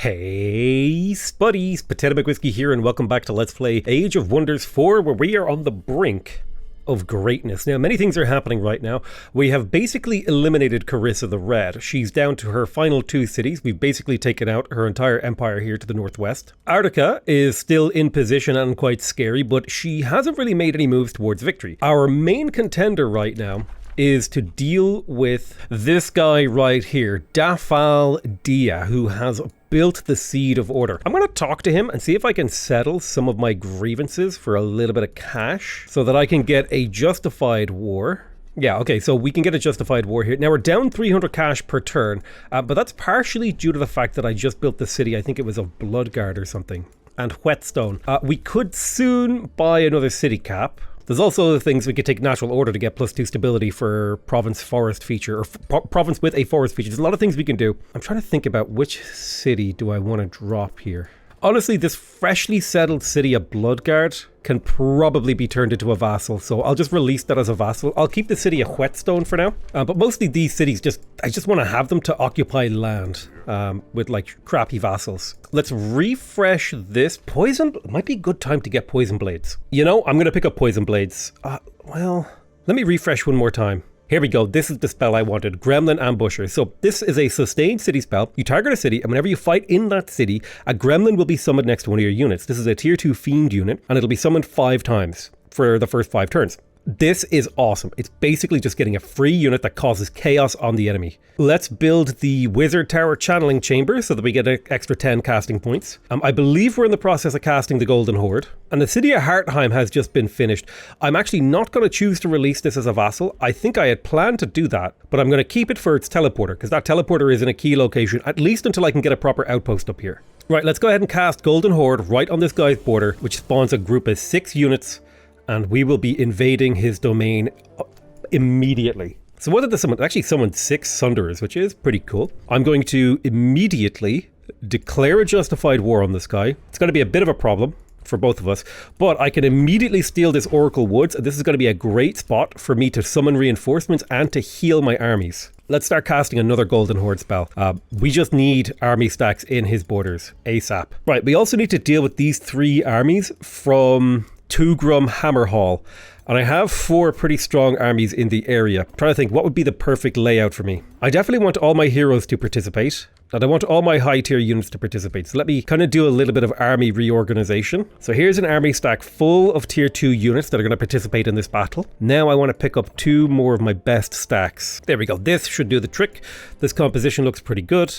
Hey Spuddies, Potato McWhiskey here, and welcome back to Let's Play Age of Wonders 4, where we are on the brink of greatness. Now, many things are happening right now. We have basically eliminated Carissa the Red. She's down to her final 2 cities. We've basically taken out her entire empire here to the northwest. Artica is still in position and quite scary, but she hasn't really made any moves towards victory. Our main contender right now is to deal with this guy right here, Dafal Dia, who has built the Seed of Order. I'm going to talk to him and see if I can settle some of my grievances for a little bit of cash so that I can get a justified war. Yeah, okay, so we can get a justified war here. Now we're down 300 cash per turn, but that's partially due to the fact that I just built the city. I think it was of Bloodguard or something. And Whetstone. We could soon buy another city cap. There's also other things. We could take natural order to get +2 stability for province forest feature, or province with a forest feature. There's a lot of things we can do. I'm trying to think about which city do I want to drop here. Honestly, this freshly settled city of Bloodguard can probably be turned into a vassal, so I'll just release that as a vassal. I'll keep the city of Whetstone for now, but mostly these cities, I just want to have them to occupy land with like crappy vassals. Let's refresh this. Poison, it might be a good time to get poison blades. You know, I'm going to pick up poison blades. Well, let me refresh one more time. Here we go. This is the spell I wanted. Gremlin Ambusher. So this is a sustained city spell. You target a city, and whenever you fight in that city, a gremlin will be summoned next to one of your units. This is a tier 2 fiend unit, and it'll be summoned 5 times for the first 5 turns. This is awesome. It's basically just getting a free unit that causes chaos on the enemy. Let's build the Wizard Tower Channeling Chamber so that we get an extra 10 casting points. I believe we're in the process of casting the Golden Horde. And the city of Hartheim has just been finished. I'm actually not going to choose to release this as a vassal. I think I had planned to do that, but I'm going to keep it for its teleporter, because that teleporter is in a key location, at least until I can get a proper outpost up here. Right, let's go ahead and cast Golden Horde right on this guy's border, which spawns a group of 6 units. And we will be invading his domain immediately. So what did this summon? It actually summoned 6 Sunderers, which is pretty cool. I'm going to immediately declare a justified war on this guy. It's going to be a bit of a problem for both of us, but I can immediately steal this Oracle Woods. This is going to be a great spot for me to summon reinforcements and to heal my armies. Let's start casting another Golden Horde spell. We just need army stacks in his borders ASAP. Right, we also need to deal with these 3 armies from Tugrum Hammerhall, and I have 4 pretty strong armies in the area. I'm trying to think what would be the perfect layout for me. I definitely want all my heroes to participate, and I want all my high tier units to participate. So let me kind of do a little bit of army reorganization. So here's an army stack full of tier 2 units that are going to participate in this battle. Now I want to pick up 2 more of my best stacks. There we go. This should do the trick. This composition looks pretty good.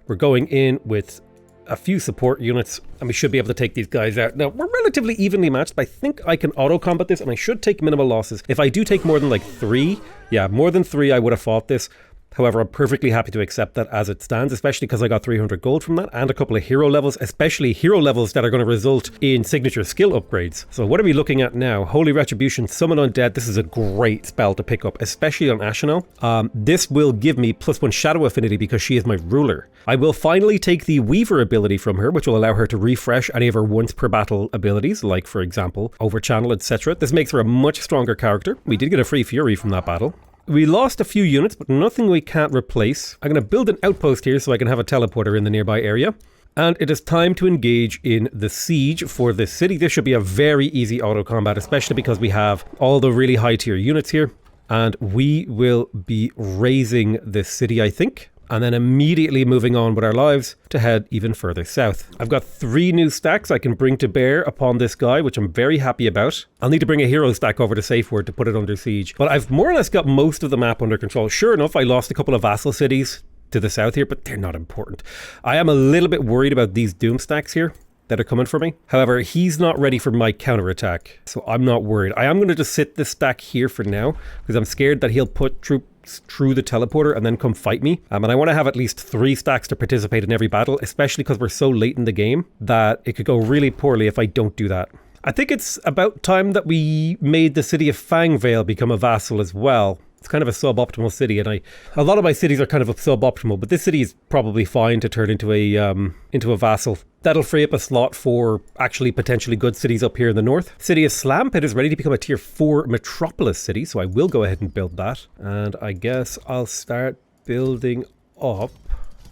We're going in with a few support units, and we should be able to take these guys out. Now, we're relatively evenly matched, but I think I can auto-combat this, and I should take minimal losses. If I do take more than like 3, yeah, more than 3, I would have fought this. However, I'm perfectly happy to accept that as it stands, especially because I got 300 gold from that and a couple of hero levels, especially hero levels that are going to result in signature skill upgrades. So what are we looking at now? Holy Retribution, Summon Undead. This is a great spell to pick up, especially on Ashenel. This will give me +1 Shadow Affinity because she is my ruler. I will finally take the Weaver ability from her, which will allow her to refresh any of her once per battle abilities, like for example, Overchannel, etc. This makes her a much stronger character. We did get a free Fury from that battle. We lost a few units, but nothing we can't replace. I'm going to build an outpost here so I can have a teleporter in the nearby area. And it is time to engage in the siege for this city. This should be a very easy auto combat, especially because we have all the really high tier units here. And we will be raising this city, I think. And then immediately moving on with our lives to head even further south. I've got 3 new stacks I can bring to bear upon this guy, which I'm very happy about. I'll need to bring a hero stack over to Safeword to put it under siege. But I've more or less got most of the map under control. Sure enough, I lost a couple of vassal cities to the south here, but they're not important. I am a little bit worried about these doom stacks here that are coming for me. However, he's not ready for my counterattack, so I'm not worried. I am going to just sit this stack here for now, because I'm scared that he'll put troops through the teleporter and then come fight me. And I want to have at least 3 stacks to participate in every battle, especially because we're so late in the game that it could go really poorly if I don't do that. I think it's about time that we made the city of Fangvale become a vassal as well. It's kind of a suboptimal city, and a lot of my cities are kind of suboptimal, but this city is probably fine to turn into a vassal. That'll free up a slot for actually potentially good cities up here in the north. City of Slampit is ready to become a tier 4 metropolis city, so I will go ahead and build that. And I guess I'll start building up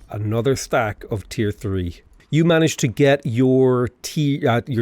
another stack of tier 3. you managed to get your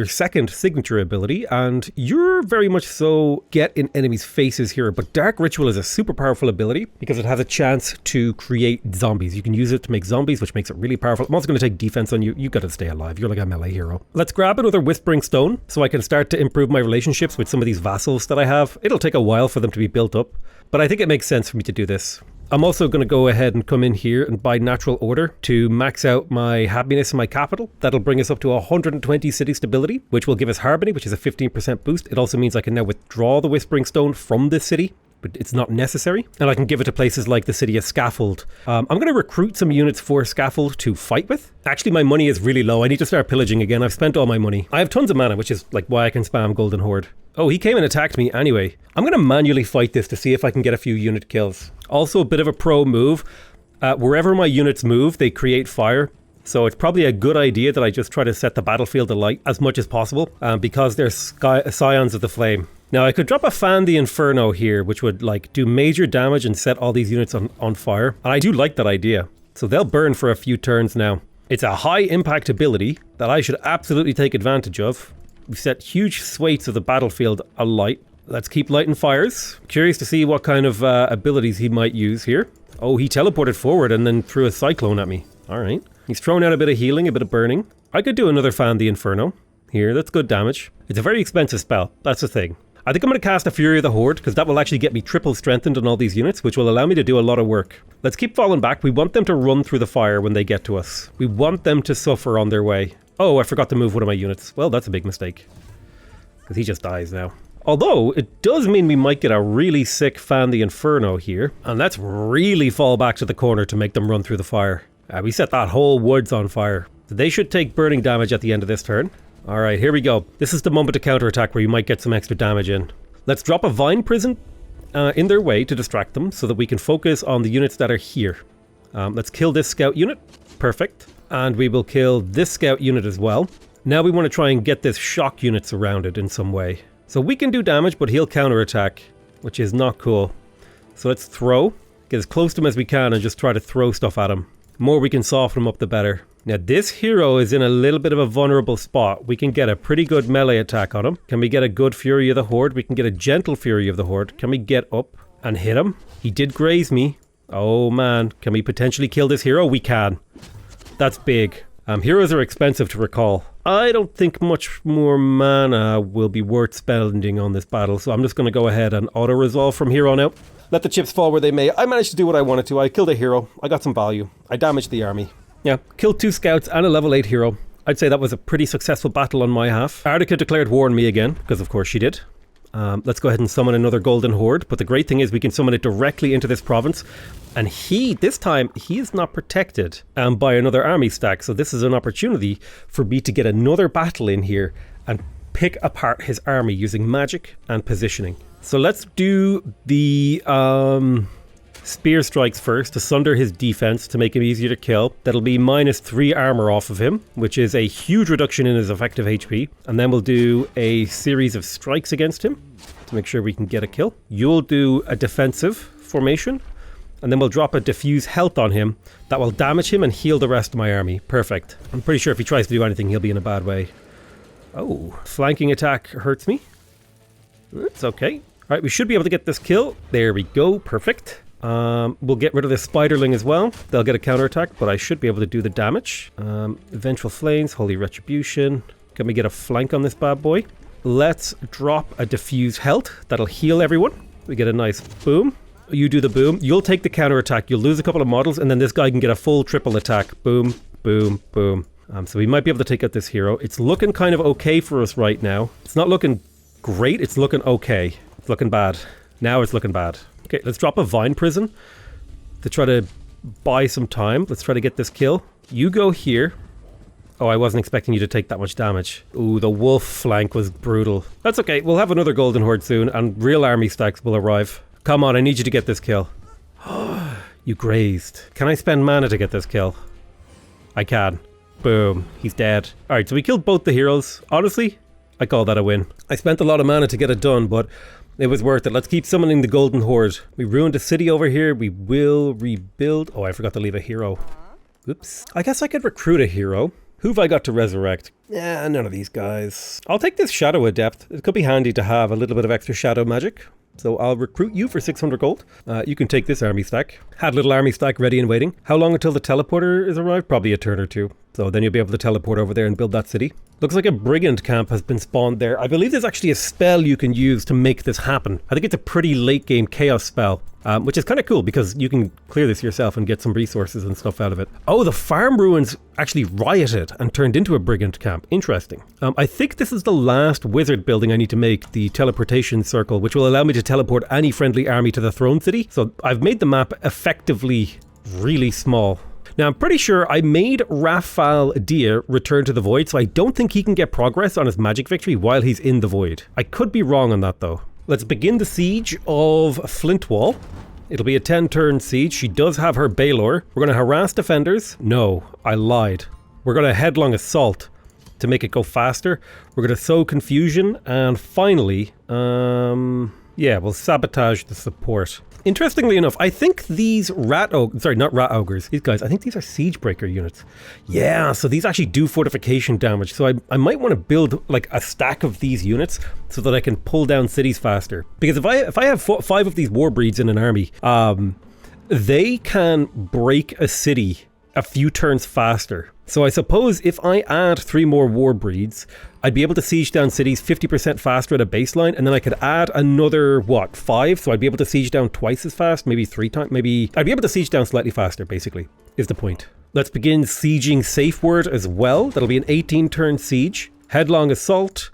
second signature ability, and you're very much so get in enemies' faces here. But Dark Ritual is a super powerful ability because it has a chance to create zombies. You can use it to make zombies, which makes it really powerful. I'm also going to take defense on you. You got to stay alive. You're like a melee hero. Let's grab another Whispering Stone so I can start to improve my relationships with some of these vassals that I have. It'll take a while for them to be built up, but I think it makes sense for me to do this. I'm also going to go ahead and come in here and buy Natural Order to max out my happiness in my capital. That'll bring us up to 120 city stability, which will give us Harmony, which is a 15% boost. It also means I can now withdraw the Whispering Stone from this city, but it's not necessary. And I can give it to places like the city of Scaffold. I'm going to recruit some units for Scaffold to fight with. Actually, my money is really low. I need to start pillaging again. I've spent all my money. I have tons of mana, which is like why I can spam Golden Horde. Oh, he came and attacked me anyway. I'm going to manually fight this to see if I can get a few unit kills. Also a bit of a pro move. Wherever my units move, they create fire. So it's probably a good idea that I just try to set the battlefield alight as much as possible because they're Scions of the Flame. Now I could drop a Fan the Inferno here, which would like do major damage and set all these units on fire. And I do like that idea. So they'll burn for a few turns now. It's a high impact ability that I should absolutely take advantage of. We've set huge swathes of the battlefield alight. Let's keep lighting fires. Curious to see what kind of abilities he might use here. Oh, he teleported forward and then threw a cyclone at me. All right. He's thrown out a bit of healing, a bit of burning. I could do another Fan the Inferno here. That's good damage. It's a very expensive spell. That's the thing. I think I'm going to cast a Fury of the Horde because that will actually get me triple strengthened on all these units, which will allow me to do a lot of work. Let's keep falling back. We want them to run through the fire when they get to us. We want them to suffer on their way. Oh, I forgot to move one of my units. Well, that's a big mistake because he just dies now. Although, it does mean we might get a really sick Fan the Inferno here. And let's really fall back to the corner to make them run through the fire. We set that whole woods on fire. They should take burning damage at the end of this turn. Alright, here we go. This is the moment to counterattack where you might get some extra damage in. Let's drop a Vine Prison in their way to distract them so that we can focus on the units that are here. Let's kill this scout unit. Perfect. And we will kill this scout unit as well. Now we want to try and get this shock unit surrounded in some way. So we can do damage, but he'll counterattack, which is not cool. So let's throw, get as close to him as we can and just try to throw stuff at him. The more we can soften him up, the better. Now this hero is in a little bit of a vulnerable spot. We can get a pretty good melee attack on him. Can we get a good Fury of the Horde? We can get a gentle Fury of the Horde. Can we get up and hit him? He did graze me. Oh man, can we potentially kill this hero? We can. That's big. Heroes are expensive to recall. I don't think much more mana will be worth spending on this battle, so I'm just going to go ahead and auto-resolve from here on out. Let the chips fall where they may. I managed to do what I wanted to. I killed a hero. I got some value. I damaged the army. Yeah, killed 2 scouts and a level 8 hero. I'd say that was a pretty successful battle on my half. Ardica declared war on me again, because of course she did. Let's go ahead and summon another Golden Horde, but the great thing is we can summon it directly into this province, and this time, he is not protected by another army stack, so this is an opportunity for me to get another battle in here and pick apart his army using magic and positioning. So let's do the spear strikes first to sunder his defense to make him easier to kill. That'll be -3 armor off of him, which is a huge reduction in his effective HP. And then we'll do a series of strikes against him to make sure we can get a kill. You'll do a defensive formation, and then we'll drop a diffuse health on him that will damage him and heal the rest of my army. Perfect. I'm pretty sure if he tries to do anything, he'll be in a bad way. Oh, flanking attack hurts me. It's okay. All right, we should be able to get this kill. There we go. Perfect. We'll get rid of this spiderling as well. They'll get a counterattack, but I should be able to do the damage. Vengeful Flames, Holy Retribution. Can we get a flank on this bad boy? Let's drop a diffuse health. That'll heal everyone. We get a nice boom. You do the boom. You'll take the counterattack. You'll lose a couple of models, and then this guy can get a full triple attack. Boom, boom, boom. So we might be able to take out this hero. It's looking kind of okay for us right now. It's not looking great. It's looking okay. It's looking bad. Now it's looking bad. Okay, let's drop a Vine Prison to try to buy some time. Let's try to get this kill. You go here. Oh, I wasn't expecting you to take that much damage. Ooh, the wolf flank was brutal. That's okay. We'll have another Golden Horde soon, and real army stacks will arrive. Come on, I need you to get this kill. You grazed. Can I spend mana to get this kill? I can. Boom. He's dead. Alright, so we killed both the heroes. Honestly, I call that a win. I spent a lot of mana to get it done, but it was worth it. Let's keep summoning the Golden Horde. We ruined a city over here. We will rebuild. Oh, I forgot to leave a hero. Oops. I guess I could recruit a hero. Who have I got to resurrect? None of these guys. I'll take this Shadow Adept. It could be handy to have a little bit of extra shadow magic. So I'll recruit you for 600 gold. You can take this army stack. Had a little army stack ready and waiting. How long until the teleporter is arrived? Probably a turn or two. So then you'll be able to teleport over there and build that city. Looks like a brigand camp has been spawned there. I believe there's actually a spell you can use to make this happen. I think it's a pretty late game chaos spell, which is kind of cool because you can clear this yourself and get some resources and stuff out of it. Oh, the farm ruins actually rioted and turned into a brigand camp. Interesting. I think this is the last wizard building I need to make, the teleportation circle, which will allow me to teleport any friendly army to the throne city. So I've made the map effectively really small. Now, I'm pretty sure I made Rafal Dia return to the Void, so I don't think he can get progress on his magic victory while he's in the Void. I could be wrong on that, though. Let's begin the siege of Flintwall. It'll be a 10-turn siege. She does have her Baylor. We're going to harass defenders. No, I lied. We're going to headlong assault to make it go faster. We're going to sow confusion. And finally, we'll sabotage the support. Interestingly enough, I think these not rat ogres, these guys, I think these are siege breaker units. Yeah, so these actually do fortification damage. So I might want to build like a stack of these units so that I can pull down cities faster. Because if I have 5 of these war breeds in an army, they can break a city a few turns faster. So I suppose if I add 3 more war breeds, I'd be able to siege down cities 50% faster at a baseline, and then I could add another, 5? So I'd be able to siege down twice as fast, maybe 3 times, maybe... I'd be able to siege down slightly faster, basically, is the point. Let's begin sieging Safeword as well. That'll be an 18-turn siege. Headlong assault,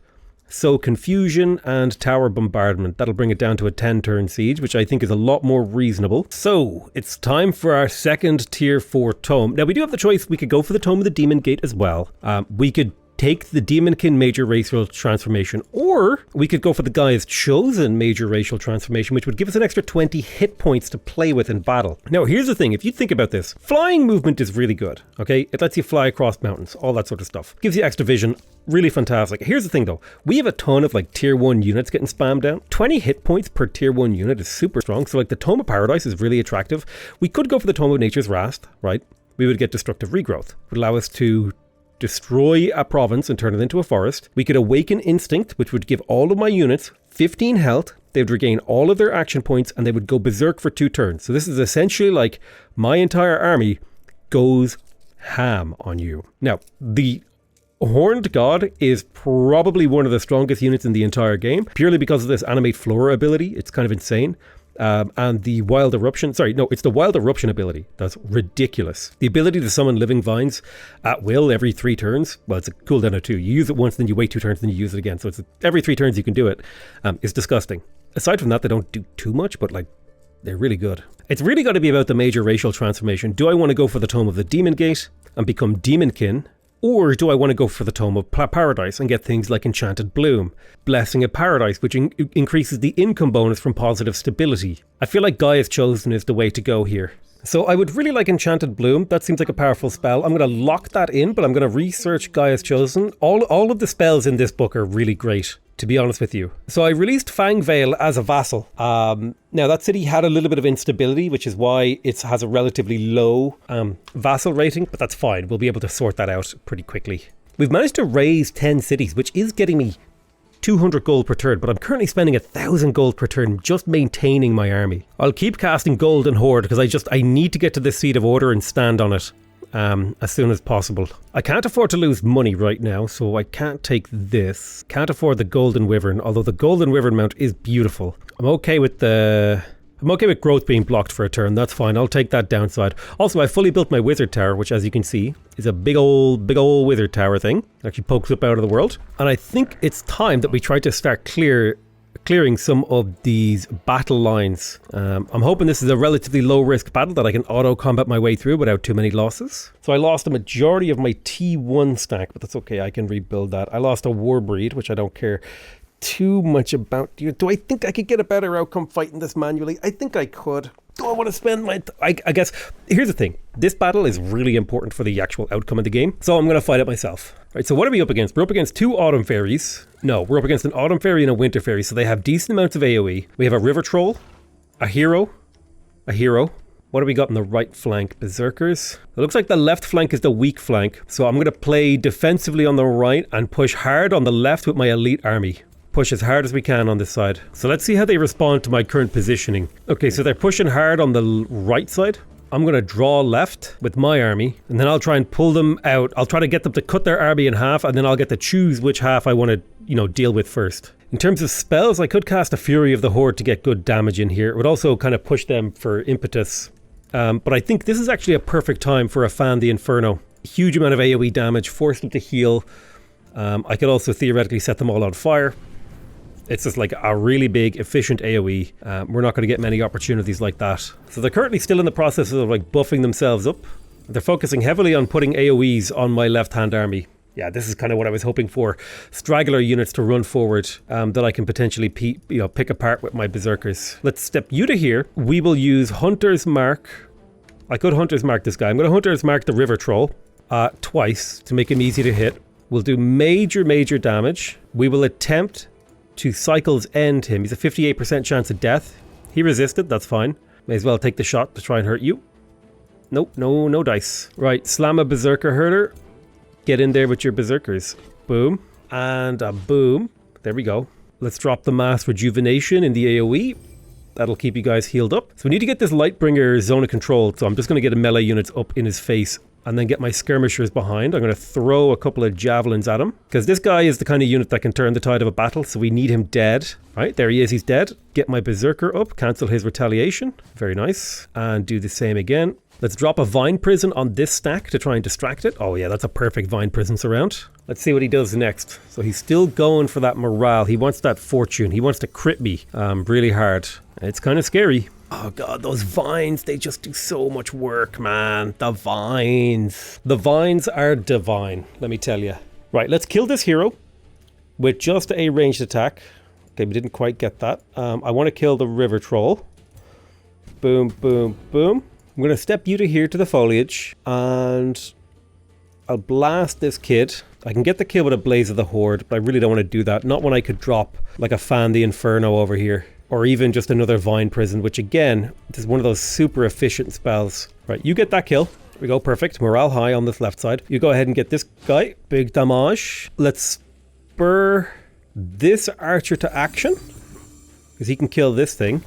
sow confusion, and tower bombardment. That'll bring it down to a 10-turn siege, which I think is a lot more reasonable. So, it's time for our second tier 4 tome. Now, we do have the choice. We could go for the Tome of the Demon Gate as well. We could take the Demonkin Major Racial Transformation, or we could go for the Gaia's Chosen Major Racial Transformation, which would give us an extra 20 hit points to play with in battle. Now, here's the thing. If you think about this, flying movement is really good, okay? It lets you fly across mountains, all that sort of stuff. Gives you extra vision. Really fantastic. Here's the thing though. We have a ton of like tier 1 units getting spammed down. 20 hit points per tier 1 unit is super strong. So like the Tome of Paradise is really attractive. We could go for the Tome of Nature's Wrath, right? We would get destructive regrowth. It would allow us to destroy a province and turn it into a forest. We could awaken instinct, which would give all of my units 15 health. They would regain all of their action points and they would go berserk for 2 turns. So this is essentially like my entire army goes ham on you. Now, the Horned God is probably one of the strongest units in the entire game, purely because of this Animate Flora ability. It's kind of insane. And the Wild Eruption, it's the Wild Eruption ability. That's ridiculous. The ability to summon living vines at will every 3 turns. Well, it's a cooldown of 2. You use it once, then you wait 2 turns, then you use it again. So it's every 3 turns you can do it. It's disgusting. Aside from that, they don't do too much, but like, they're really good. It's really got to be about the major racial transformation. Do I want to go for the Tome of the Demon Gate and become Demonkin? Or do I want to go for the Tome of Paradise and get things like Enchanted Bloom, Blessing of Paradise, which increases the income bonus from positive stability? I feel like Gaia's Chosen is the way to go here. So I would really like Enchanted Bloom. That seems like a powerful spell. I'm going to lock that in, but I'm going to research Gaia's Chosen. All of the spells in this book are really great, to be honest with you. So I released Fangvale as a vassal. Now that city had a little bit of instability, which is why it has a relatively low vassal rating, but that's fine. We'll be able to sort that out pretty quickly. We've managed to raise 10 cities, which is getting me 200 gold per turn, but I'm currently spending 1,000 gold per turn just maintaining my army. I'll keep casting Golden Horde because I need to get to the Seat of Order and stand on it as soon as possible. I can't afford to lose money right now, so I can't take this. Can't afford the Golden Wyvern, although the Golden Wyvern mount is beautiful. I'm okay with growth being blocked for a turn. That's fine. I'll take that downside. Also, I fully built my wizard tower, which, as you can see, is a big old wizard tower thing. It actually pokes up out of the world. And I think it's time that we try to start clearing some of these battle lines. I'm hoping this is a relatively low risk battle that I can auto combat my way through without too many losses. So I lost a majority of my T1 stack, but that's okay. I can rebuild that. I lost a war breed, which I don't care too much about. Do I think I could get a better outcome fighting this manually? I think I could. Do I want to spend my... I guess, here's the thing. This battle is really important for the actual outcome of the game, so I'm going to fight it myself. Right, so what are we up against? We're up against 2 Autumn Fairies. No, we're up against an Autumn Fairy and a Winter Fairy, so they have decent amounts of AoE. We have a River Troll, a Hero, What do we got in the right flank? Berserkers. It looks like the left flank is the weak flank. So I'm going to play defensively on the right and push hard on the left with my elite army. Push as hard as we can on this side. So let's see how they respond to my current positioning. Okay, so they're pushing hard on the right side. I'm going to draw left with my army, and then I'll try and pull them out. I'll try to get them to cut their army in half, and then I'll get to choose which half I want to, deal with first. In terms of spells, I could cast a Fury of the Horde to get good damage in here. It would also kind of push them for impetus. But I think this is actually a perfect time for a Fan the Inferno. Huge amount of AoE damage, force them to heal. I could also theoretically set them all on fire. It's just like a really big, efficient AoE. We're not going to get many opportunities like that. So they're currently still in the process of like buffing themselves up. They're focusing heavily on putting AoEs on my left-hand army. Yeah, this is kind of what I was hoping for. Straggler units to run forward that I can potentially pick apart with my Berserkers. Let's step you to here. We will use Hunter's Mark. I could Hunter's Mark this guy. I'm going to Hunter's Mark the River Troll twice to make him easy to hit. We'll do major damage. We will attempt to Cycle's End him. He's a 58% chance of death. He resisted, that's fine. May as well take the shot to try and hurt you. Nope, no dice. Right, slam a Berserker Herder. Get in there with your Berserkers. Boom. And a boom. There we go. Let's drop the Mass Rejuvenation in the AoE. That'll keep you guys healed up. So we need to get this Lightbringer zone of control. So I'm just going to get a melee units up in his face and then get my skirmishers behind. I'm going to throw a couple of javelins at him because this guy is the kind of unit that can turn the tide of a battle. So we need him dead. Right, there he is. He's dead. Get my Berserker up. Cancel his retaliation. Very nice. And do the same again. Let's drop a Vine Prison on this stack to try and distract it. Oh yeah, that's a perfect Vine Prison surround. Let's see what he does next. So he's still going for that morale. He wants that fortune. He wants to crit me really hard. It's kind of scary. Oh god, those vines, they just do so much work, man. The vines. The vines are divine, let me tell you. Right, let's kill this hero with just a ranged attack. Okay, we didn't quite get that. I want to kill the River Troll. Boom, boom, boom. I'm going to step you to here to the foliage and I'll blast this kid. I can get the kill with a Blaze of the Horde, but I really don't want to do that. Not when I could drop like a Fan the Inferno over here. Or even just another Vine Prison, which again, this is one of those super efficient spells. Right, you get that kill. There we go, perfect. Morale high on this left side. You go ahead and get this guy. Big damage. Let's spur this archer to action. Because he can kill this thing.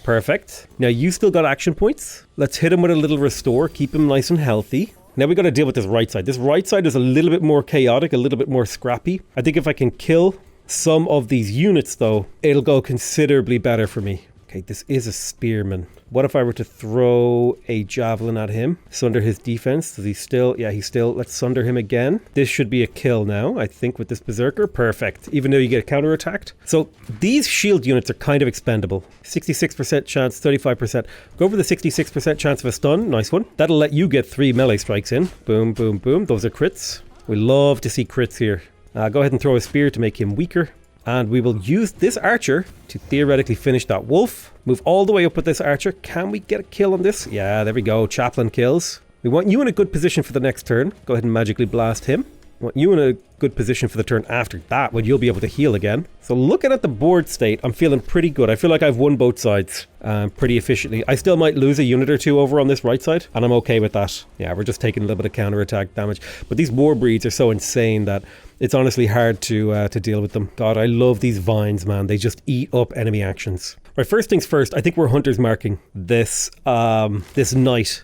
Perfect. Now you still got action points. Let's hit him with a little restore. Keep him nice and healthy. Now we got to deal with this right side. This right side is a little bit more chaotic, a little bit more scrappy. I think if I can kill some of these units though, it'll go considerably better for me. Okay, this is a spearman. What if I were to throw a javelin at him? Sunder his defense. Does he still? Yeah, he's still. Let's sunder him again. This should be a kill now, I think, with this Berserker. Perfect. Even though you get counterattacked. So these shield units are kind of expendable. 66% chance, 35%. Go for the 66% chance of a stun. Nice one. That'll let you get 3 melee strikes in. Boom, boom, boom. Those are crits. We love to see crits here. Go ahead and throw a spear to make him weaker. And we will use this archer to theoretically finish that wolf. Move all the way up with this archer. Can we get a kill on this? Yeah, there we go. Chaplain kills. We want you in a good position for the next turn. Go ahead and magically blast him. We want you in a good position for the turn after that when you'll be able to heal again. So looking at the board state, I'm feeling pretty good. I feel like I've won both sides pretty efficiently. I still might lose a unit or two over on this right side, and I'm okay with that. Yeah, we're just taking a little bit of counterattack damage. But these war breeds are so insane that it's honestly hard to deal with them. God, I love these vines, man. They just eat up enemy actions. Right, first things first, I think we're Hunter's marking this knight.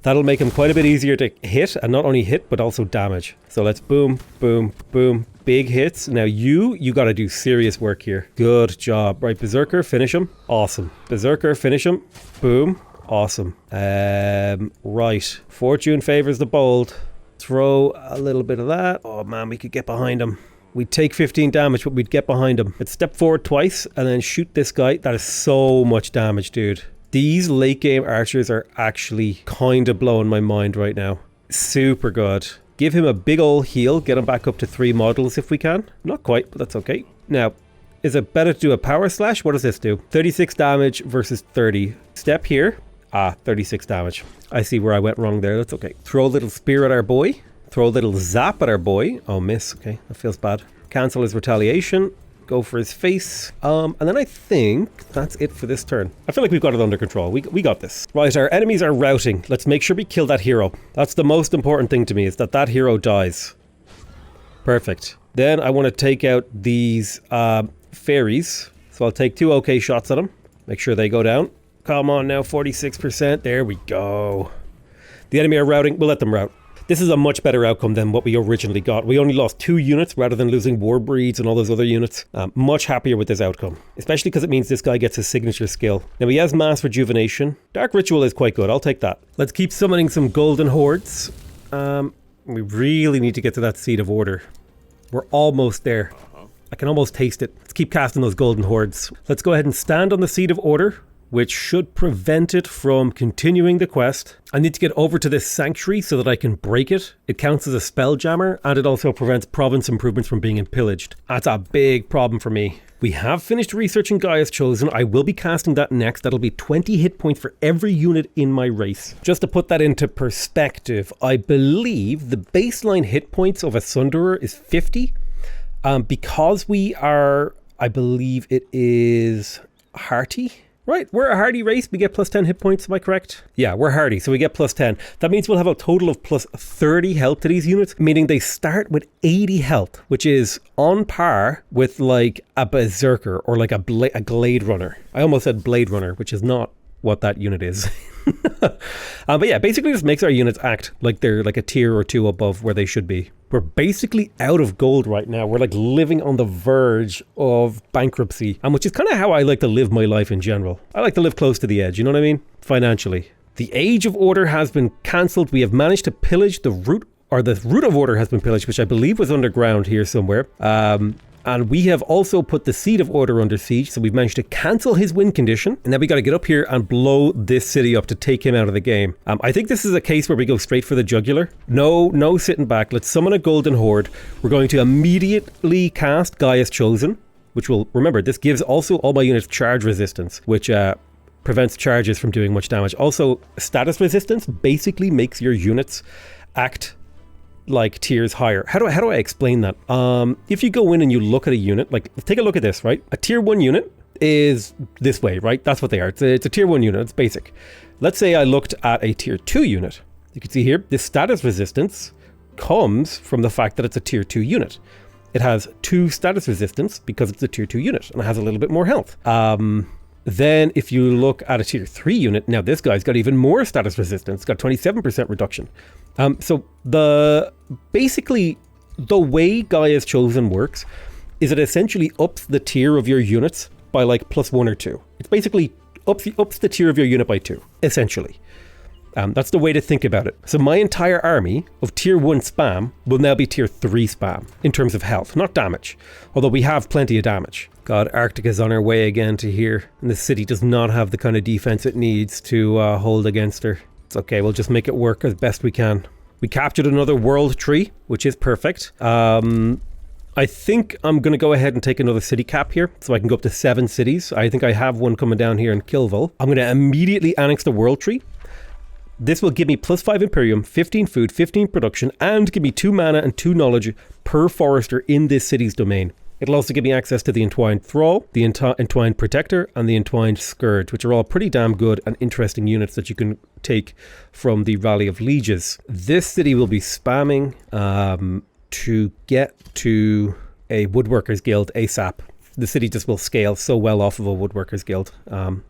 That'll make him quite a bit easier to hit, and not only hit, but also damage. So let's boom, boom, boom. Big hits. Now you got to do serious work here. Good job. Right, Berserker, finish him. Awesome. Berserker, finish him. Boom. Awesome. Right. Fortune favors the bold. Throw a little bit of that. Oh man, we could get behind him. We'd take 15 damage, but we'd get behind him. Let's step forward twice and then shoot this guy. That is so much damage, dude. These late game archers are actually kind of blowing my mind right now. Super good. Give him a big ol' heal. Get him back up to 3 models if we can. Not quite, but that's okay. Now, is it better to do a power slash? What does this do? 36 damage versus 30. Step here. 36 damage. I see where I went wrong there. That's okay. Throw a little spear at our boy. Throw a little zap at our boy. Oh, miss. Okay, that feels bad. Cancel his retaliation. go for his face. And then I think that's it for this turn. I feel like we've got it under control. We got this. Right, our enemies are routing. Let's make sure we kill that hero. That's the most important thing to me, is that hero dies. Perfect. Then I want to take out these fairies. So I'll take 2 okay shots at them. Make sure they go down. Come on now, 46%. There we go. The enemy are routing. We'll let them rout. This is a much better outcome than what we originally got. We only lost 2 units rather than losing war breeds and all those other units. Much happier with this outcome, especially because it means this guy gets his signature skill. Now he has mass rejuvenation. Dark ritual is quite good. I'll take that. Let's keep summoning some golden hordes. We really need to get to that seed of order. We're almost there. I can almost taste it. Let's keep casting those golden hordes. Let's go ahead and stand on the seed of order, which should prevent it from continuing the quest. I need to get over to this sanctuary so that I can break it. It counts as a spell jammer, and it also prevents province improvements from being pillaged. That's a big problem for me. We have finished researching Gaia's Chosen. I will be casting that next. That'll be 20 hit points for every unit in my race. Just to put that into perspective, I believe the baseline hit points of a Sunderer is 50. Because we are, I believe it is hardy. Right, we're a hardy race, we get plus 10 hit points, am I correct? Yeah, we're hardy, so we get plus 10. That means we'll have a total of plus 30 health to these units, meaning they start with 80 health, which is on par with like a berserker or like a glade runner. I almost said blade runner, which is not what that unit is. But yeah, basically this makes our units act like they're like a tier or 2 above where they should be. We're basically out of gold right now. We're like living on the verge of bankruptcy, and which is kind of how I like to live my life in general. I like to live close to the edge, you know what I mean? Financially. The Age of Order has been cancelled. We have managed to pillage the root of order has been pillaged, which I believe was underground here somewhere. And we have also put the Seed of Order under siege, so we've managed to cancel his win condition. And now we got to get up here and blow this city up to take him out of the game. I think this is a case where we go straight for the jugular. No sitting back. Let's summon a Golden Horde. We're going to immediately cast Gaia's Chosen, which will, remember, this gives also all my units charge resistance, which prevents charges from doing much damage. Also, status resistance basically makes your units act like tiers higher. How do I explain that? If you go in and you look at a unit, like take a look at this, right? A tier 1 unit is this way, right? That's what they are. It's a tier 1 unit. It's basic. Let's say I looked at a tier 2 unit. You can see here, this status resistance comes from the fact that it's a tier 2 unit. It has 2 status resistance because it's a tier 2 unit and it has a little bit more health. Then if you look at a tier 3 unit, now this guy's got even more status resistance. It's got 27% reduction. So basically the way Gaia's Chosen works is it essentially ups the tier of your units by like plus 1 or 2. It's basically ups the tier of your unit by 2, essentially. That's the way to think about it. So my entire army of tier 1 spam will now be tier 3 spam in terms of health, not damage. Although we have plenty of damage. God, Arctica's on her way again to here. And the city does not have the kind of defense it needs to hold against her. It's okay, we'll just make it work as best we can. We captured another world tree, which is perfect. I think I'm going to go ahead and take another city cap here so I can go up to 7 cities. I think I have one coming down here in Kilville. I'm going to immediately annex the world tree. This will give me plus 5 Imperium, 15 food, 15 production, and give me 2 mana and 2 knowledge per forester in this city's domain. It'll also give me access to the Entwined Thrall, the Entwined Protector, and the Entwined Scourge, which are all pretty damn good and interesting units that you can take from the Rally of Lieges. This city will be spamming to get to a Woodworkers Guild ASAP. The city just will scale so well off of a Woodworkers Guild.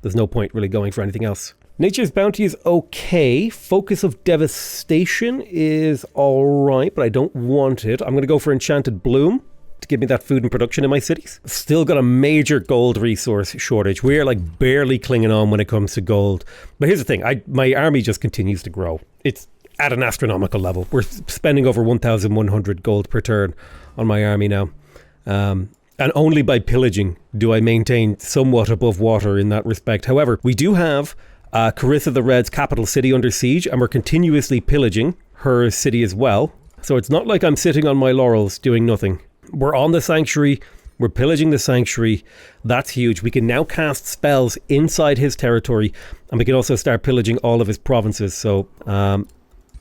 There's no point really going for anything else. Nature's Bounty is okay. Focus of Devastation is alright, but I don't want it. I'm going to go for Enchanted Bloom to give me that food and production in my cities. Still got a major gold resource shortage. We're like barely clinging on when it comes to gold. But here's the thing, my army just continues to grow. It's at an astronomical level. We're spending over 1,100 gold per turn on my army now. And only by pillaging do I maintain somewhat above water in that respect. However, we do have Carissa the Red's capital city under siege, and we're continuously pillaging her city as well. So it's not like I'm sitting on my laurels doing nothing. We're on the sanctuary. We're pillaging the sanctuary. That's huge. We can now cast spells inside his territory, and we can also start pillaging all of his provinces. So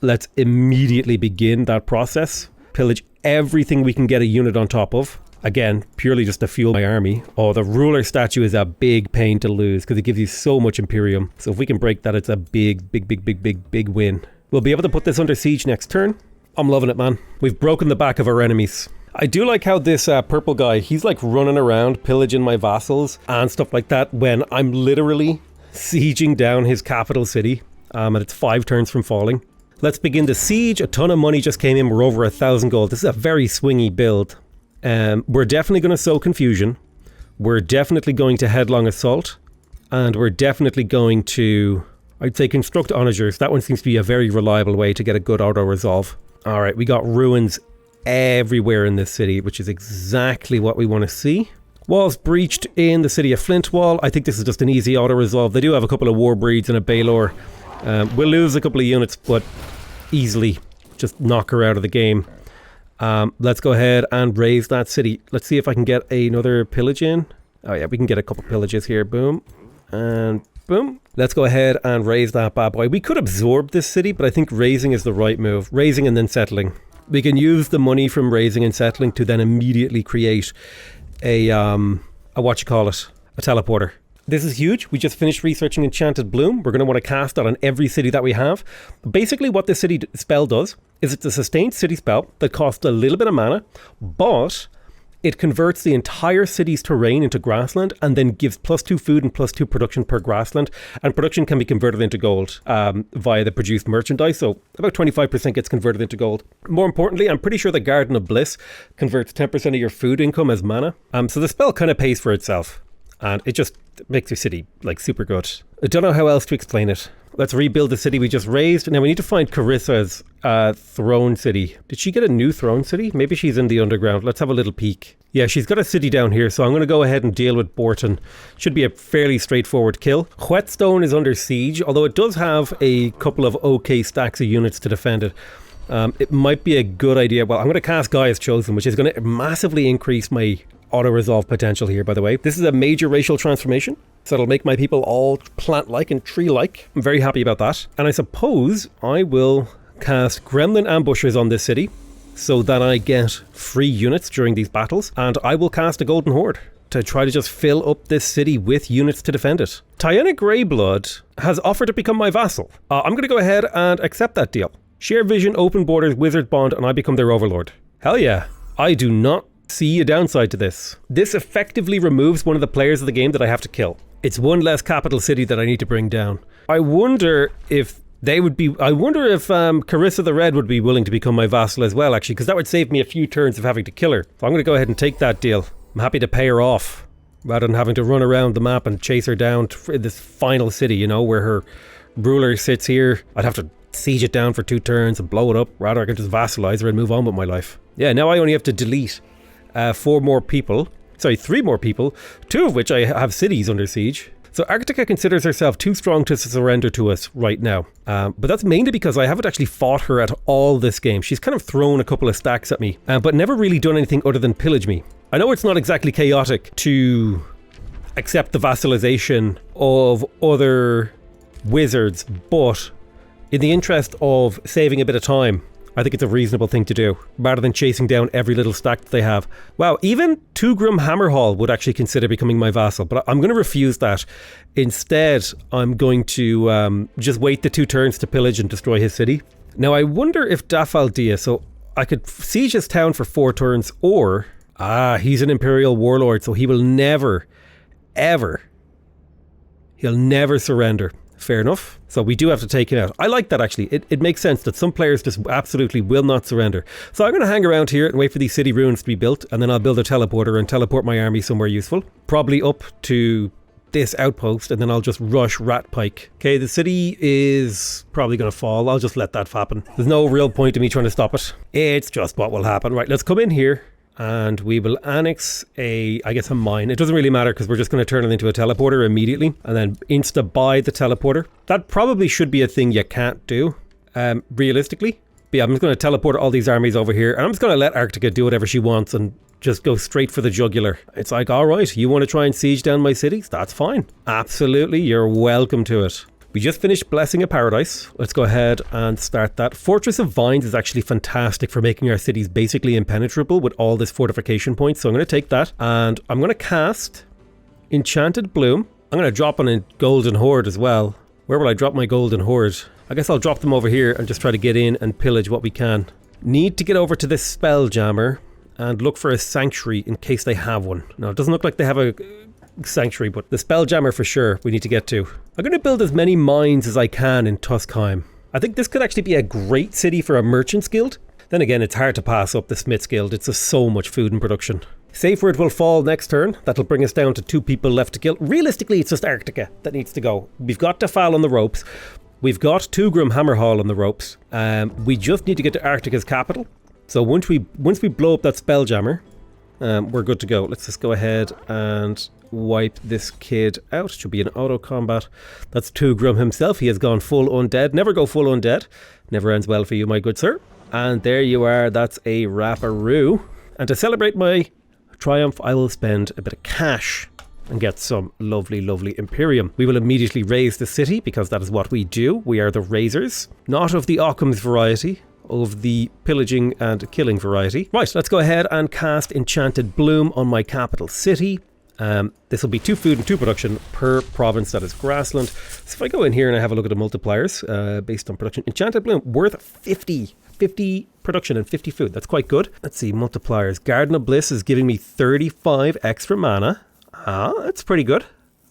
let's immediately begin that process. Pillage everything we can get a unit on top of. Again, purely just to fuel my army. Oh, the ruler statue is a big pain to lose because it gives you so much Imperium. So if we can break that, it's a big win. We'll be able to put this under siege next turn. I'm loving it, man. We've broken the back of our enemies. I do like how this purple guy, he's like running around pillaging my vassals and stuff like that when I'm literally sieging down his capital city, and it's 5 turns from falling. Let's begin the siege. A ton of money just came in. We're over 1,000 gold. This is a very swingy build. We're definitely going to sow confusion. We're definitely going to headlong assault, and we're definitely going to, I'd say, construct onagers. That one seems to be a very reliable way to get a good auto resolve. All right, we got ruins everywhere in this city, which is exactly what we want to see. Walls breached in the city of Flintwall. I think this is just an easy auto resolve. They do have a couple of war breeds and a Baylor. We'll lose a couple of units, but easily just knock her out of the game. Let's go ahead and raise that city. Let's see if I can get another pillage in. Oh yeah, we can get a couple pillages here. Boom and boom. Let's go ahead and raise that bad boy. We could absorb this city, but I think raising is the right move. Raising and then settling. We can use the money from raising and settling to then immediately create a teleporter. This is huge. We just finished researching Enchanted Bloom. We're going to want to cast that on every city that we have. Basically what this city spell does is it's a sustained city spell that costs a little bit of mana, but it converts the entire city's terrain into grassland and then gives +2 food and +2 production per grassland. And production can be converted into gold via the produced merchandise. So about 25% gets converted into gold. More importantly, I'm pretty sure the Garden of Bliss converts 10% of your food income as mana. So the spell kind of pays for itself. And it just makes your city like super good. I don't know how else to explain it. Let's rebuild the city we just raised. Now we need to find Carissa's throne city. Did she get a new throne city? Maybe she's in the underground. Let's have a little peek. Yeah, she's got a city down here, so I'm going to go ahead and deal with Borton. Should be a fairly straightforward kill. Whetstone is under siege, although it does have a couple of okay stacks of units to defend it. It might be a good idea. Well, I'm going to cast Gaia's Chosen, which is going to massively increase my auto-resolve potential here, by the way. This is a major racial transformation, so it'll make my people all plant-like and tree-like. I'm very happy about that. And I suppose I will cast Gremlin Ambushers on this city so that I get free units during these battles, and I will cast a Golden Horde to try to just fill up this city with units to defend it. Tiana Greyblood has offered to become my vassal. I'm going to go ahead and accept that deal. Share vision, open borders, wizard bond, and I become their overlord. Hell yeah. I do not see a downside to this. This effectively removes one of the players of the game that I have to kill. It's one less capital city that I need to bring down. I wonder if Carissa the Red would be willing to become my vassal as well, actually, because that would save me a few turns of having to kill her. So I'm going to go ahead and take that deal. I'm happy to pay her off rather than having to run around the map and chase her down to this final city, you know, where her ruler sits here. I'd have to siege it down for 2 turns and blow it up. Rather, I can just vassalize her and move on with my life. Yeah, now I only have to delete 3 more people, 2 of which I have cities under siege. So Arctica considers herself too strong to surrender to us right now. But that's mainly because I haven't actually fought her at all this game. She's kind of thrown a couple of stacks at me, but never really done anything other than pillage me. I know it's not exactly chaotic to accept the vassalization of other wizards, but in the interest of saving a bit of time, I think it's a reasonable thing to do, rather than chasing down every little stack that they have. Wow, even Tugrum Hammerhall would actually consider becoming my vassal, but I'm going to refuse that. Instead, I'm going to just wait the 2 turns to pillage and destroy his city. Now, I wonder if Dafaldia, so I could siege his town for 4 turns, or... he's an Imperial Warlord, so he will never, ever... He'll never surrender. Fair enough. So we do have to take him out. I like that, actually. It makes sense that some players just absolutely will not surrender. So I'm going to hang around here and wait for these city ruins to be built, and then I'll build a teleporter and teleport my army somewhere useful. Probably up to this outpost, and then I'll just rush Ratpike. Okay, the city is probably going to fall. I'll just let that happen. There's no real point in me trying to stop it. It's just what will happen. Right, let's come in here. And we will annex a mine. It doesn't really matter because we're just going to turn it into a teleporter immediately and then insta-buy the teleporter. That probably should be a thing you can't do, realistically. But yeah, I'm just going to teleport all these armies over here, and I'm just going to let Arctica do whatever she wants and just go straight for the jugular. It's like, all right, you want to try and siege down my cities? That's fine. Absolutely, you're welcome to it. We just finished Blessing of Paradise. Let's go ahead and start that. Fortress of Vines is actually fantastic for making our cities basically impenetrable with all this fortification points. So I'm going to take that and I'm going to cast Enchanted Bloom. I'm going to drop on a Golden Horde as well. Where will I drop my Golden Horde? I guess I'll drop them over here and just try to get in and pillage what we can. Need to get over to this Spelljammer and look for a sanctuary in case they have one. Now, it doesn't look like they have a sanctuary, but the Spelljammer for sure we need to get to. I'm going to build as many mines as I can in Tuskheim. I think this could actually be a great city for a Merchant's Guild. Then again, it's hard to pass up the Smith's Guild. It's just so much food in production. Safe word will fall next turn. That'll bring us down to 2 people left to kill. Realistically, it's just Arctica that needs to go. We've got Defal on the ropes. We've got Tugrum Hammerhall on the ropes. We just need to get to Arctica's capital. So once we blow up that Spelljammer, we're good to go. Let's just go ahead and wipe this kid out. Should be an auto combat. That's Tugrum himself. He has gone full undead. Never go full undead. Never ends well for you, my good sir. And there you are. That's a wrapperoo. And to celebrate my triumph, I will spend a bit of cash and get some lovely, lovely Imperium. We will immediately raise the city because that is what we do. We are the raisers, not of the Occam's variety, of the pillaging and killing variety. Right, let's go ahead and cast Enchanted Bloom on my capital city. This will be 2 food and 2 production per province that is grassland. So if I go in here and I have a look at the multipliers based on production, Enchanted Bloom worth 50 production and 50 food. That's quite good. Let's see, multipliers. Garden of Bliss is giving me 35 extra mana. That's pretty good.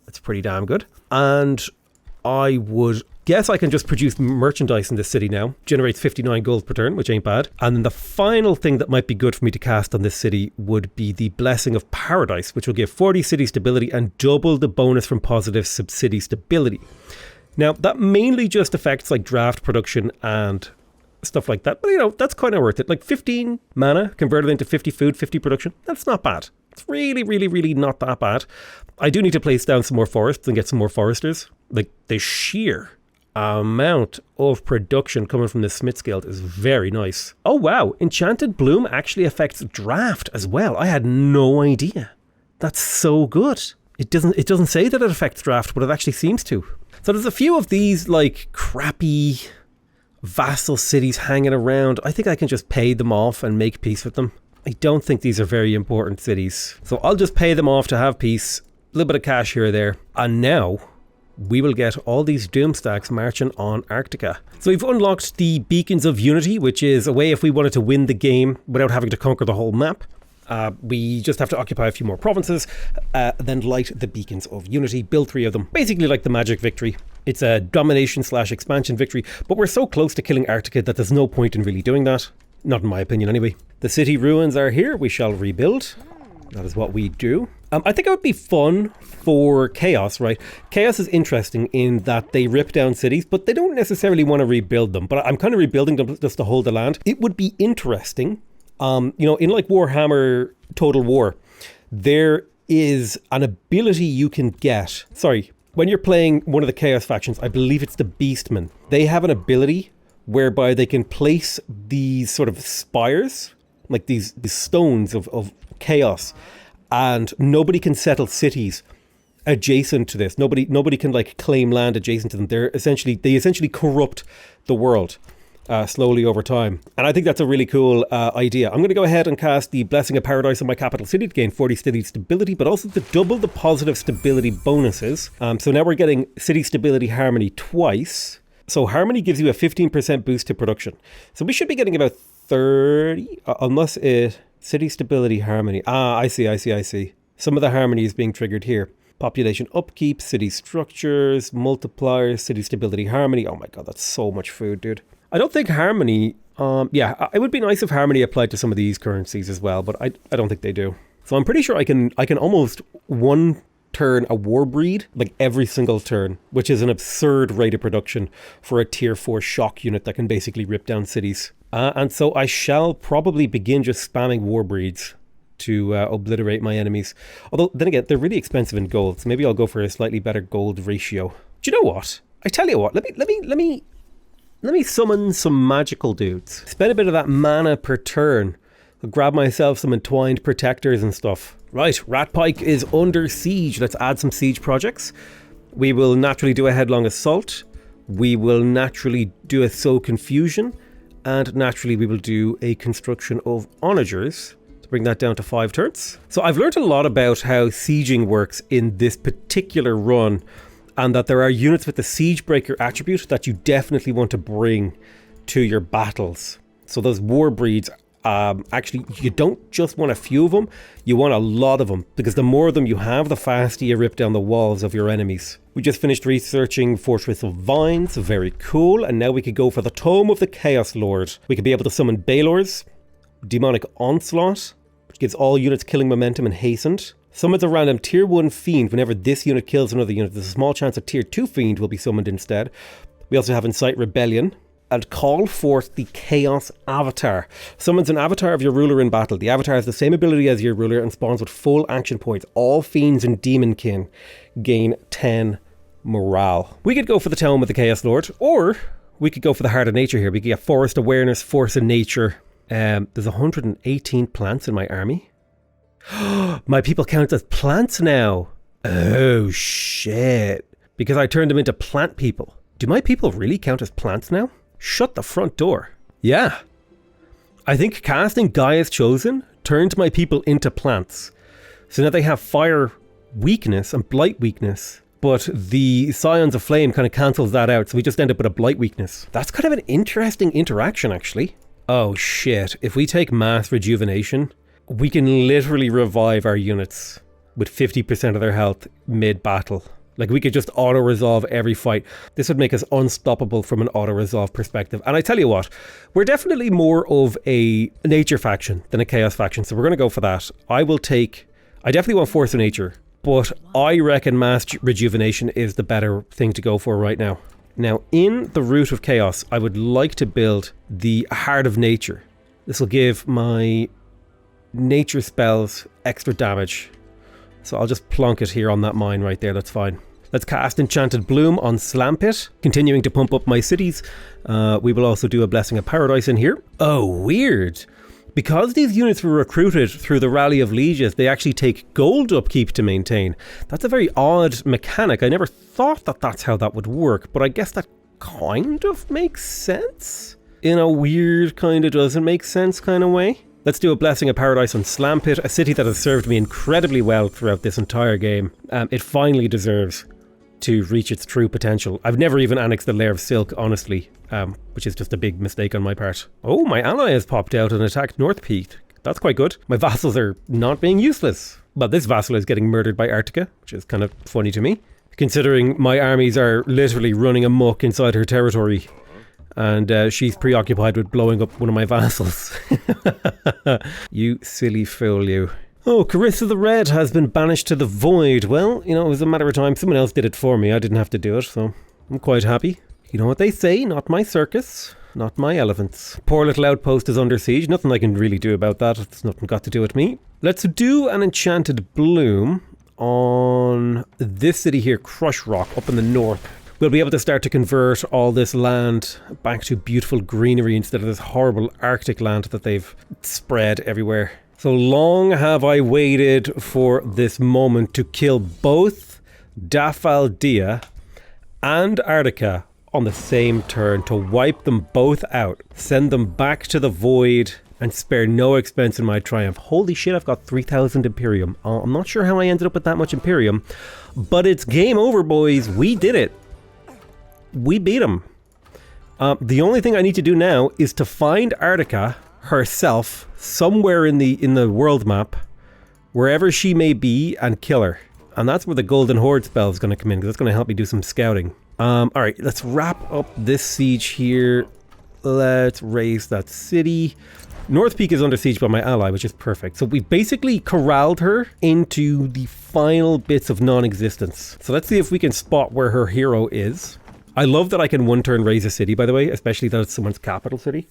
That's pretty damn good. And I would guess I can just produce merchandise in this city now. Generates 59 gold per turn, which ain't bad. And then the final thing that might be good for me to cast on this city would be the Blessing of Paradise, which will give 40 city stability and double the bonus from positive sub-city stability. Now, that mainly just affects like draft production and stuff like that. But, you know, that's kind of worth it. Like 15 mana converted into 50 food, 50 production. That's not bad. It's really, really, really not that bad. I do need to place down some more forests and get some more foresters. Like, the sheer amount of production coming from the Smith's Guild is very nice. Oh, wow. Enchanted Bloom actually affects draft as well. I had no idea. That's so good. It doesn't say that it affects draft, but it actually seems to. So there's a few of these, like, crappy vassal cities hanging around. I think I can just pay them off and make peace with them. I don't think these are very important cities. So I'll just pay them off to have peace. A little bit of cash here or there. And now we will get all these doom stacks marching on Arctica. So we've unlocked the Beacons of Unity, which is a way if we wanted to win the game without having to conquer the whole map. We just have to occupy a few more provinces, then light the Beacons of Unity, build 3 of them. Basically like the Magic victory. It's a domination/expansion victory, but we're so close to killing Arctica that there's no point in really doing that. Not in my opinion anyway. The city ruins are here. We shall rebuild. That is what we do. I think it would be fun for Chaos, right? Chaos is interesting in that they rip down cities, but they don't necessarily want to rebuild them. But I'm kind of rebuilding them just to hold the land. It would be interesting, you know, in like Warhammer Total War, there is an ability you can get. Sorry, when you're playing one of the Chaos factions, I believe it's the Beastmen. They have an ability whereby they can place these sort of spires, like these stones of chaos, and nobody can settle cities adjacent to this. Nobody can like claim land adjacent to them. They essentially corrupt the world slowly over time. And I think that's a really cool idea. I'm going to go ahead and cast the Blessing of Paradise on my capital city to gain 40 city stability, but also to double the positive stability bonuses. So now we're getting city stability harmony twice. So Harmony gives you a 15% boost to production. So we should be getting about 30, unless it... City Stability Harmony. I see. Some of the harmony is being triggered here. Population upkeep, city structures, multipliers, city stability harmony. Oh my god, that's so much food, dude. I don't think harmony... yeah, it would be nice if harmony applied to some of these currencies as well, but I don't think they do. So I'm pretty sure I can almost one turn a war breed like every single turn, which is an absurd rate of production for a tier 4 shock unit that can basically rip down cities. And so I shall probably begin just spamming war breeds to obliterate my enemies. Although then again, they're really expensive in gold, so maybe I'll go for a slightly better gold ratio. Do you know what? I tell you what, let me summon some magical dudes. Spend a bit of that mana per turn. I'll grab myself some entwined protectors and stuff. Right, Ratpike is under siege. Let's add some siege projects. We will naturally do a headlong assault. we will naturally do a sow confusion, and naturally we will do a construction of onagers to bring that down to 5 turns. So I've learned a lot about how sieging works in this particular run, and that there are units with the siege breaker attribute that you definitely want to bring to your battles. So those war breeds, actually you don't just want a few of them, you want a lot of them, because the more of them you have, the faster you rip down the walls of your enemies. We just finished researching Fortress of Vines, very cool, and now we could go for the Tome of the Chaos Lord. We could be able to summon Balors, Demonic Onslaught, which gives all units killing momentum and hastened. Summons a random tier 1 fiend whenever this unit kills another unit. There's a small chance a tier 2 fiend will be summoned instead. We also have Incite Rebellion. And call forth the Chaos Avatar. Summons an avatar of your ruler in battle. The avatar has the same ability as your ruler and spawns with full action points. All fiends and demonkin gain 10 morale. We could go for the Tome of the Chaos Lord, or we could go for the Heart of Nature here. We could get Forest Awareness, Force of Nature. There's 118 plants in my army. My people count as plants now. Oh shit. Because I turned them into plant people. Do my people really count as plants now? Shut the front door. Yeah. I think casting Gaia's Chosen turned my people into plants. So now they have fire weakness and blight weakness. But the Scions of Flame kind of cancels that out. So we just end up with a blight weakness. That's kind of an interesting interaction, actually. Oh shit. If we take mass rejuvenation, we can literally revive our units with 50% of their health mid-battle. Like, we could just auto-resolve every fight. This would make us unstoppable from an auto-resolve perspective. And I tell you what, we're definitely more of a nature faction than a chaos faction. So we're going to go for that. I definitely want Force of Nature, but I reckon mass rejuvenation is the better thing to go for right now. Now, in the Root of Chaos, I would like to build the Heart of Nature. This will give my nature spells extra damage. So I'll just plonk it here on that mine right there, that's fine. Let's cast Enchanted Bloom on Slampit, continuing to pump up my cities. We will also do a Blessing of Paradise in here. Oh, weird. Because these units were recruited through the Rally of Lieges, they actually take gold upkeep to maintain. That's a very odd mechanic. I never thought that that's how that would work, but I guess that kind of makes sense in a weird kind of doesn't make sense kind of way. Let's do a Blessing of Paradise on Slampit, a city that has served me incredibly well throughout this entire game. It finally deserves to reach its true potential. I've never even annexed the Lair of Silk, honestly, which is just a big mistake on my part. Oh, my ally has popped out and attacked North Peak. That's quite good. My vassals are not being useless. Well, this vassal is getting murdered by Arctica, which is kind of funny to me, considering my armies are literally running amok inside her territory. And she's preoccupied with blowing up one of my vassals. You silly fool, you. Oh, Carissa the Red has been banished to the Void. Well, you know, it was a matter of time. Someone else did it for me. I didn't have to do it, so I'm quite happy. You know what they say, not my circus, not my elephants. Poor little outpost is under siege. Nothing I can really do about that. It's nothing got to do with me. Let's do an Enchanted Bloom on this city here, Crush Rock, up in the north. We'll be able to start to convert all this land back to beautiful greenery instead of this horrible Arctic land that they've spread everywhere. So long have I waited for this moment to kill both Dafaldia and Arctica on the same turn, to wipe them both out, send them back to the Void, and spare no expense in my triumph. Holy shit, I've got 3,000 Imperium. I'm not sure how I ended up with that much Imperium, but it's game over, boys. We did it. We beat him. The only thing I need to do now is to find Arctica herself somewhere in the world map, wherever she may be, and kill her. And that's where the Golden Horde spell is going to come in, because that's going to help me do some scouting. Alright, let's wrap up this siege here. Let's raise that city. North Peak is under siege by my ally, which is perfect. So we've basically corralled her into the final bits of non-existence. So let's see if we can spot where her hero is. I love that I can one turn raise a city, by the way, especially that it's someone's capital city.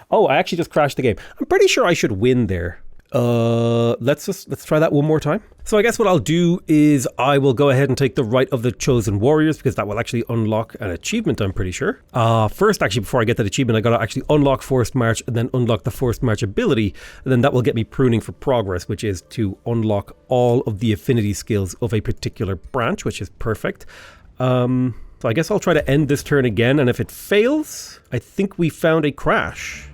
Oh, I actually just crashed the game. I'm pretty sure I should win there. Let's try that one more time. So I guess what I'll do is I will go ahead and take the Right of the Chosen Warriors, because that will actually unlock an achievement, I'm pretty sure. First, actually, before I get that achievement, I gotta actually unlock Forced March and then unlock the Forced March ability, and then that will get me pruning for progress, which is to unlock all of the affinity skills of a particular branch, which is perfect. So I guess I'll try to end this turn again, and if it fails, I think we found a crash.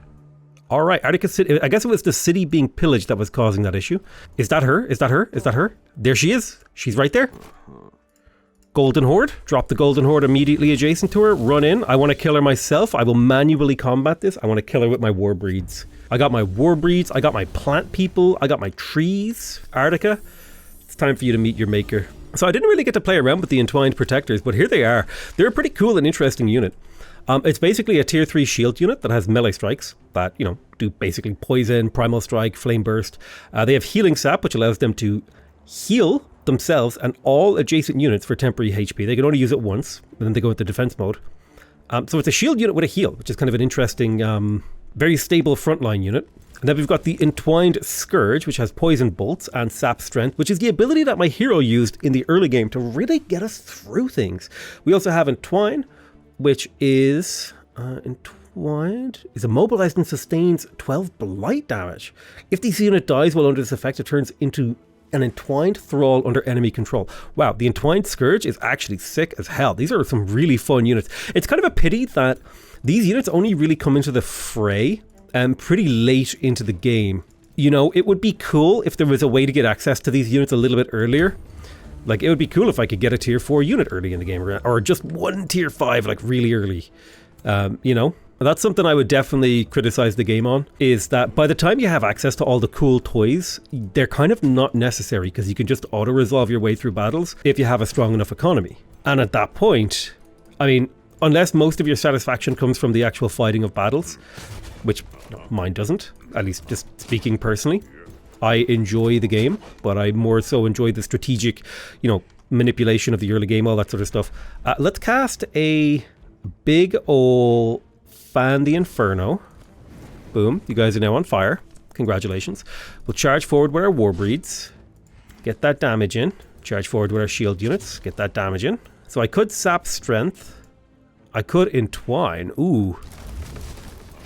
All right, Arctica City. I guess it was the city being pillaged that was causing that issue. Is that her? Is that her? Is that her? There she is. She's right there. Golden Horde. Drop the Golden Horde immediately adjacent to her. Run in. I want to kill her myself. I will manually combat this. I want to kill her with my war breeds. I got my war breeds. I got my plant people. I got my trees. Arctica, it's time for you to meet your maker. So I didn't really get to play around with the Entwined Protectors, but here they are. They're a pretty cool and interesting unit. It's basically a tier 3 shield unit that has melee strikes that, you know, do basically poison, primal strike, flame burst. They have healing sap, which allows them to heal themselves and all adjacent units for temporary HP. They can only use it once, and then they go into defense mode. So it's a shield unit with a heal, which is kind of an interesting, very stable frontline unit. And then we've got the Entwined Scourge, which has Poison Bolts and Sap Strength, which is the ability that my hero used in the early game to really get us through things. We also have Entwine, which is Entwined, is immobilized and sustains 12 blight damage. If this unit dies while under this effect, it turns into an Entwined Thrall under enemy control. Wow, the Entwined Scourge is actually sick as hell. These are some really fun units. It's kind of a pity that these units only really come into the fray pretty late into the game. You know, it would be cool if there was a way to get access to these units a little bit earlier. Like, it would be cool if I could get a tier 4 unit early in the game, or just one tier 5, like, really early. You know, that's something I would definitely criticize the game on, is that by the time you have access to all the cool toys, they're kind of not necessary, because you can just auto-resolve your way through battles if you have a strong enough economy. And at that point, I mean, unless most of your satisfaction comes from the actual fighting of battles, which mine doesn't, at least just speaking personally. I enjoy the game, but I more so enjoy the strategic, you know, manipulation of the early game, all that sort of stuff. Let's cast a big ol' Fan the Inferno. Boom, you guys are now on fire. Congratulations. We'll charge forward with our war breeds. Get that damage in. Charge forward with our shield units. Get that damage in. So I could sap strength. I could entwine. Ooh.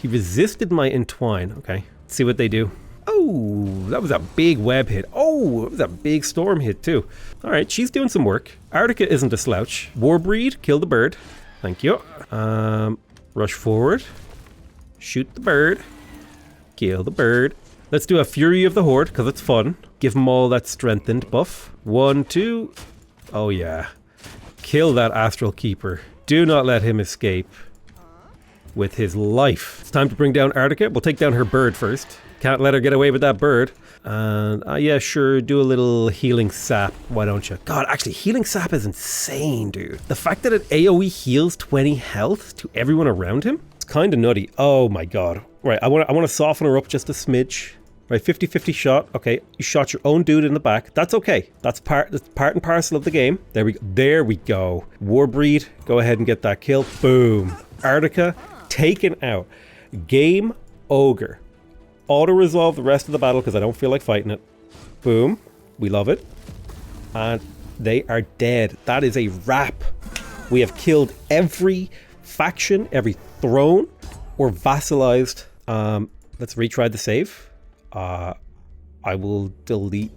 He resisted my entwine. Okay, let's see what they do. Oh, that was a big web hit. Oh, it was a big storm hit too. All right, she's doing some work. Arctica isn't a slouch. Warbreed, kill the bird. Thank you. Rush forward. Shoot the bird. Kill the bird. Let's do a Fury of the Horde, because it's fun. Give them all that strengthened buff. 1, 2. Oh yeah. Kill that Astral Keeper. Do not let him escape with his life. It's time to bring down Arctica. We'll take down her bird first. Can't let her get away with that bird. And yeah, sure, do a little healing sap. Why don't you? God, actually, healing sap is insane, dude. The fact that it AoE heals 20 health to everyone around him, it's kind of nutty. Oh my god. Right, I want to soften her up just a smidge. Right, 50-50 shot. Okay, you shot your own dude in the back. That's okay. That's part and parcel of the game. There we go. Warbreed, go ahead and get that kill. Boom. Arctica taken out. Game ogre. Auto-resolve the rest of the battle because I don't feel like fighting it. Boom. We love it. And they are dead. That is a wrap. We have killed every faction, every throne, or vassalized. Let's retry the save. I will delete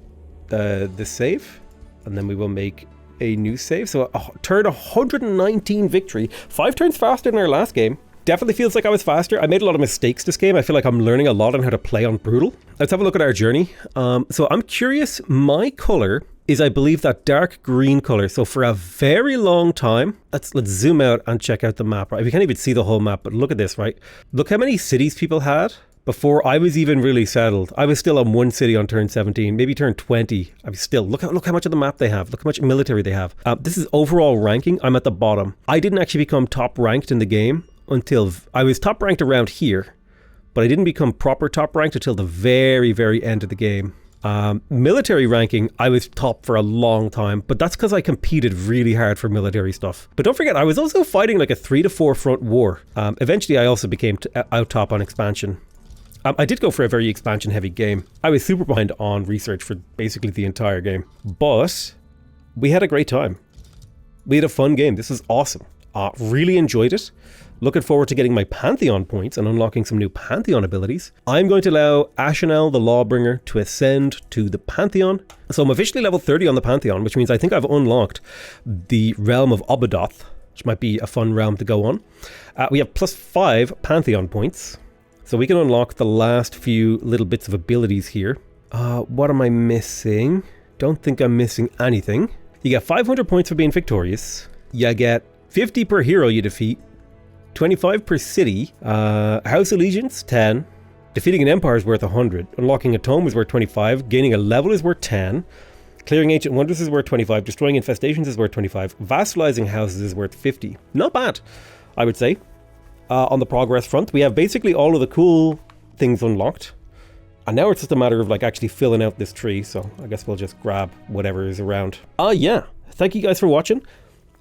the save, and then we will make a new save. So turn 119 victory. 5 turns faster than our last game. Definitely feels like I was faster. I made a lot of mistakes this game. I feel like I'm learning a lot on how to play on Brutal. Let's have a look at our journey. So I'm curious. My color is, I believe, that dark green color. So for a very long time, let's zoom out and check out the map. Right, we can't even see the whole map, but look at this. Right, look how many cities people had before I was even really settled. I was still on 1 city on turn 17, maybe turn 20. I was still, look how much of the map they have. Look how much military they have. This is overall ranking. I'm at the bottom. I didn't actually become top ranked in the game until I was top ranked around here, but I didn't become proper top ranked until the very, very end of the game. Military ranking, I was top for a long time, but that's because I competed really hard for military stuff. But don't forget, I was also fighting like a 3 to 4 front war. Eventually, I also became out top on expansion. I did go for a very expansion heavy game. I was super behind on research for basically the entire game, but we had a great time. We had a fun game. This was awesome. Really enjoyed it. Looking forward to getting my Pantheon points and unlocking some new Pantheon abilities. I'm going to allow Ashenel the Lawbringer to ascend to the Pantheon. So I'm officially level 30 on the Pantheon, which means I think I've unlocked the Realm of Obadoth. which might be a fun realm to go on. We have +5 Pantheon points, so we can unlock the last few little bits of abilities here. What am I missing? Don't think I'm missing anything. You get 500 points for being victorious. You get 50 per hero you defeat, 25 per city. House Allegiance, 10. Defeating an empire is worth 100. Unlocking a tome is worth 25. Gaining a level is worth 10. Clearing ancient wonders is worth 25. Destroying infestations is worth 25. Vassalizing houses is worth 50. Not bad, I would say. On the progress front, we have basically all of the cool things unlocked. And now it's just a matter of like actually filling out this tree. So I guess we'll just grab whatever is around. Yeah. Thank you guys for watching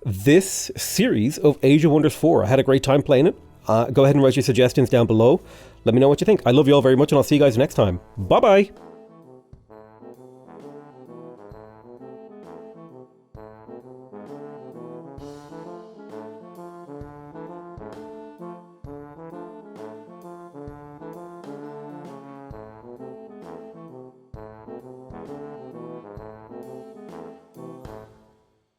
this series of Age of Wonders 4. I had a great time playing it. Go ahead and write your suggestions down below. Let me know what you think. I love you all very much, and I'll see you guys next time. Bye-bye!